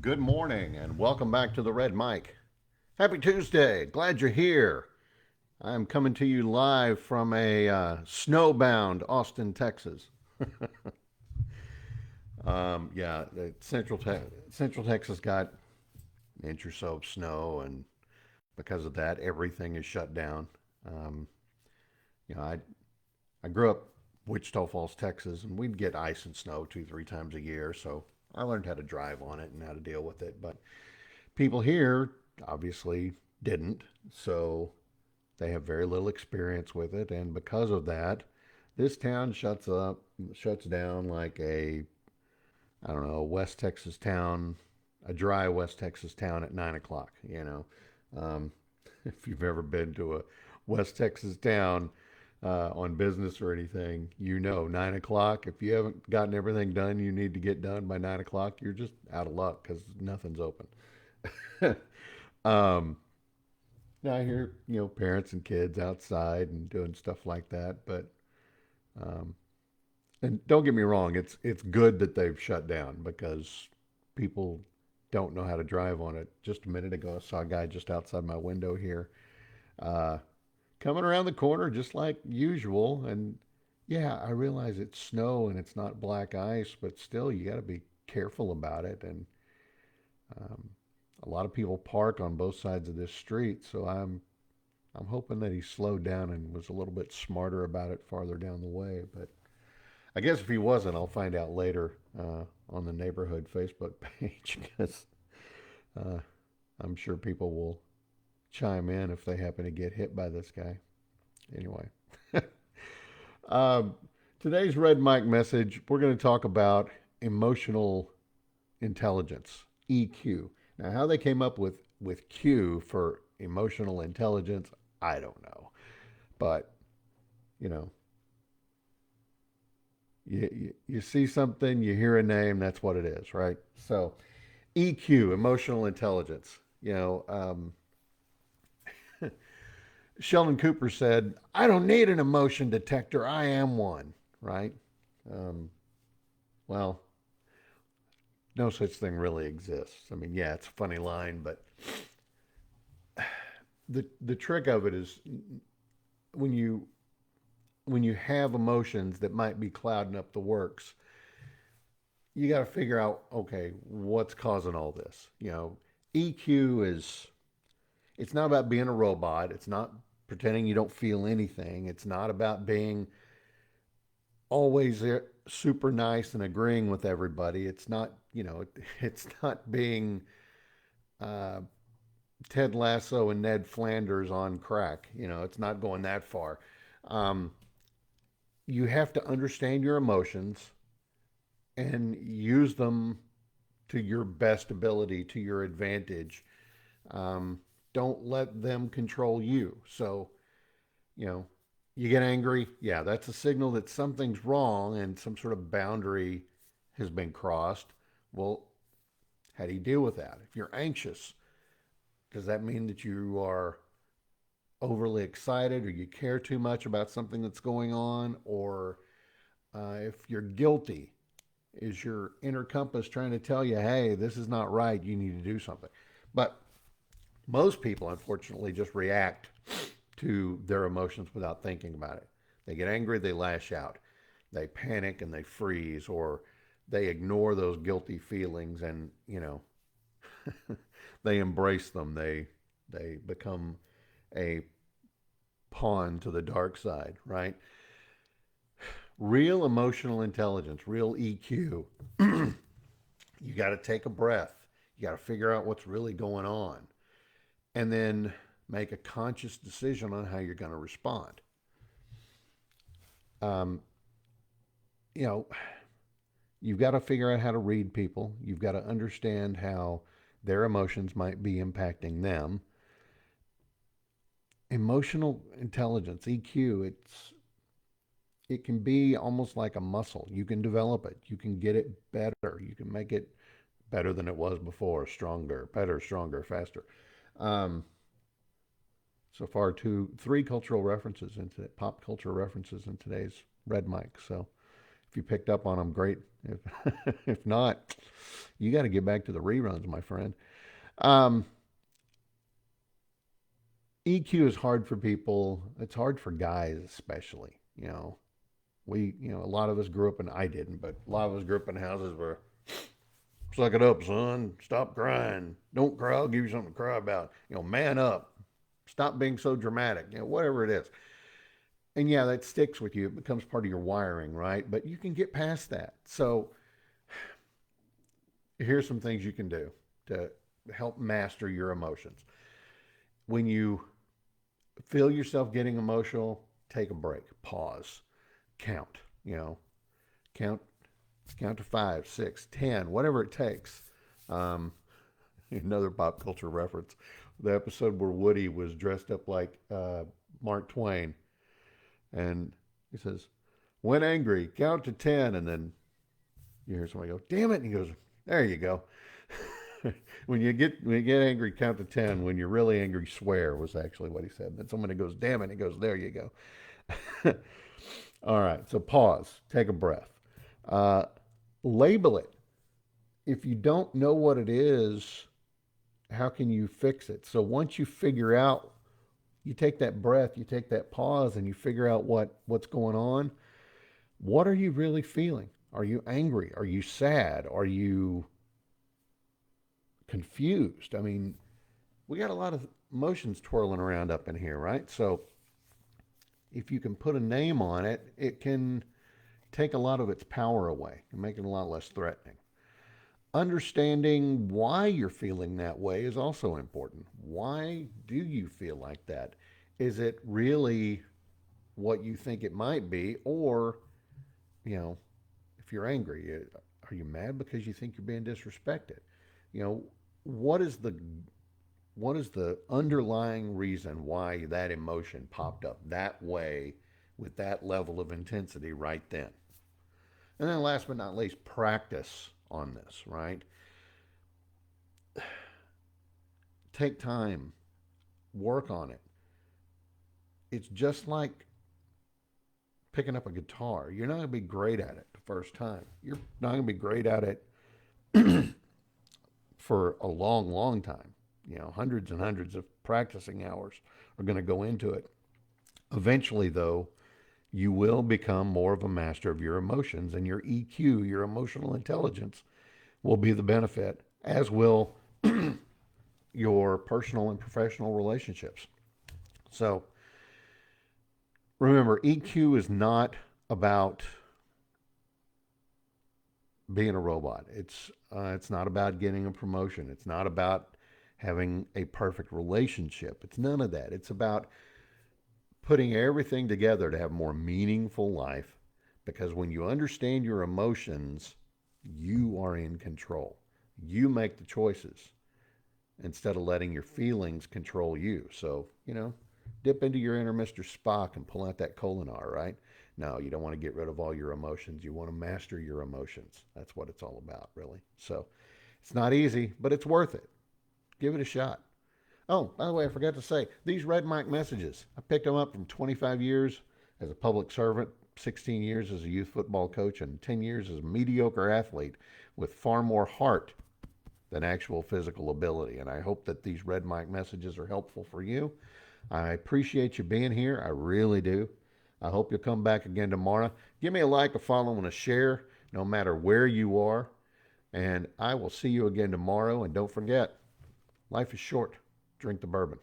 Good morning and welcome back to the Red Mic. Happy Tuesday. Glad you're here. I'm coming to you live from a snowbound Austin, Texas. Yeah, Central Texas got an inch or so of snow, and because of that, everything is shut down. Um, you know, I grew up Wichita Falls, Texas, and we'd get ice and snow 2, 3 times a year, so I learned how to drive on it and how to deal with it. But people here obviously didn't, so they have very little experience with it, and because of that, this town shuts down like a I don't know West Texas town, a dry West Texas town at 9 o'clock. Um, if you've ever been to a West Texas town on business or anything, 9 o'clock. If you haven't gotten everything done you need to get done by 9 o'clock, you're just out of luck because nothing's open. um, Now I hear parents and kids outside and doing stuff like that, but um, and don't get me wrong, it's good that they've shut down because people don't know how to drive on it. Just a minute ago, I saw a guy just outside my window here, uh, coming around the corner just like usual, and yeah, I realize it's snow and it's not black ice, but still, you got to be careful about it. And um, a lot of people park on both sides of this street, so I'm hoping that he slowed down and was a little bit smarter about it farther down the way. But I guess if he wasn't, I'll find out later on the neighborhood Facebook page because uh, I'm sure people will chime in if they happen to get hit by this guy. Anyway, um, today's Red Mike message, we're going to talk about emotional intelligence, EQ. Now, how they came up with Q for emotional intelligence, I don't know. But, you know, you see something, you hear a name, that's what it is, right? So, EQ, emotional intelligence. Sheldon Cooper said, I don't need an emotion detector, I am one, right? Um, well, no such thing really exists. I mean, yeah, it's a funny line, but the trick of it is when you when you have emotions that might be clouding up the works, you got to figure out, okay, what's causing all this. EQ is, it's not about being a robot. It's not pretending you don't feel anything. It's not about being always super nice and agreeing with everybody. It's not, it's not being uh, Ted Lasso and Ned Flanders on crack. It's not going that far. Um, you have to understand your emotions and use them to your best ability, to your advantage. Um, don't let them control you. So, you know, you get angry. Yeah, that's a signal that something's wrong and some sort of boundary has been crossed. Well, how do you deal with that? If you're anxious, does that mean that you are overly excited or you care too much about something that's going on? Or if you're guilty, is your inner compass trying to tell you, hey, this is not right, you need to do something? But most people, unfortunately, just react to their emotions without thinking about it. They get angry, they lash out, they panic and they freeze, or they ignore those guilty feelings and, they embrace them. They become a pawn to the dark side, right? Real emotional intelligence, real EQ, you got to take a breath. You got to figure out what's really going on and then make a conscious decision on how you're going to respond. Um, you know, you've got to figure out how to read people. You've got to understand how their emotions might be impacting them. Emotional intelligence, EQ, it can be almost like a muscle. You can develop it. You can get it better. You can make it better than it was before, stronger, better, stronger, faster. Um, so far, three cultural references into pop culture references in today's Red Mic. So if you picked up on them, great. If, if not, You got to get back to the reruns, my friend. Um, EQ is hard for people. It's hard for guys, especially. A lot of us grew up in, I didn't, but a lot of us grew up in houses where, suck it up, son. Stop crying. Don't cry. I'll give you something to cry about. Man up. Stop being so dramatic. Whatever it is. And yeah, that sticks with you. It becomes part of your wiring, right? But you can get past that. So here's some things you can do to help master your emotions. When you feel yourself getting emotional, take a break, pause, count, count, count to 5, 6, 10, whatever it takes. Another pop culture reference, the episode where Woody was dressed up like Mark Twain, and he says, when angry, count to 10, and then you hear somebody go, damn it, and he goes, there you go. when you get angry, count to 10. When you're really angry, swear, was actually what he said. Then somebody goes, damn it, and he goes, there you go. All right, so pause, take a breath. Label it. If you don't know what it is, how can you fix it? So once you figure out, you take that breath, you take that pause, and you figure out what's going on. What are you really feeling? Are you angry? Are you sad? Are you confused? I mean, we got a lot of emotions twirling around up in here, right? So if you can put a name on it, it can take a lot of its power away and make it a lot less threatening. Understanding why you're feeling that way is also important. Why do you feel like that? Is it really what you think it might be? Or, if you're angry, are you mad because you think you're being disrespected? What is the underlying reason why that emotion popped up that way with that level of intensity right then? And then last but not least, practice on this, right? Take time, work on it. It's just like picking up a guitar. You're not going to be great at it the first time. You're not going to be great at it for a long, long time. Hundreds and hundreds of practicing hours are going to go into it. Eventually, though, you will become more of a master of your emotions, and your EQ, your emotional intelligence, will be the benefit, as will your personal and professional relationships. So remember, EQ is not about being a robot. It's not about getting a promotion. It's not about having a perfect relationship. It's none of that. It's about putting everything together to have a more meaningful life, because when you understand your emotions, you are in control. You make the choices instead of letting your feelings control you. So, dip into your inner Mr. Spock and pull out that Kolinar, right? No, you don't want to get rid of all your emotions. You want to master your emotions. That's what it's all about, really. So it's not easy, but it's worth it. Give it a shot. Oh, by the way, I forgot to say, these red mic messages, I picked them up from 25 years as a public servant, 16 years as a youth football coach, and 10 years as a mediocre athlete with far more heart than actual physical ability. And I hope that these red mic messages are helpful for you. I appreciate you being here. I really do. I hope you'll come back again tomorrow. Give me a like, a follow, and a share, no matter where you are. And I will see you again tomorrow. And don't forget, life is short. Drink the bourbon.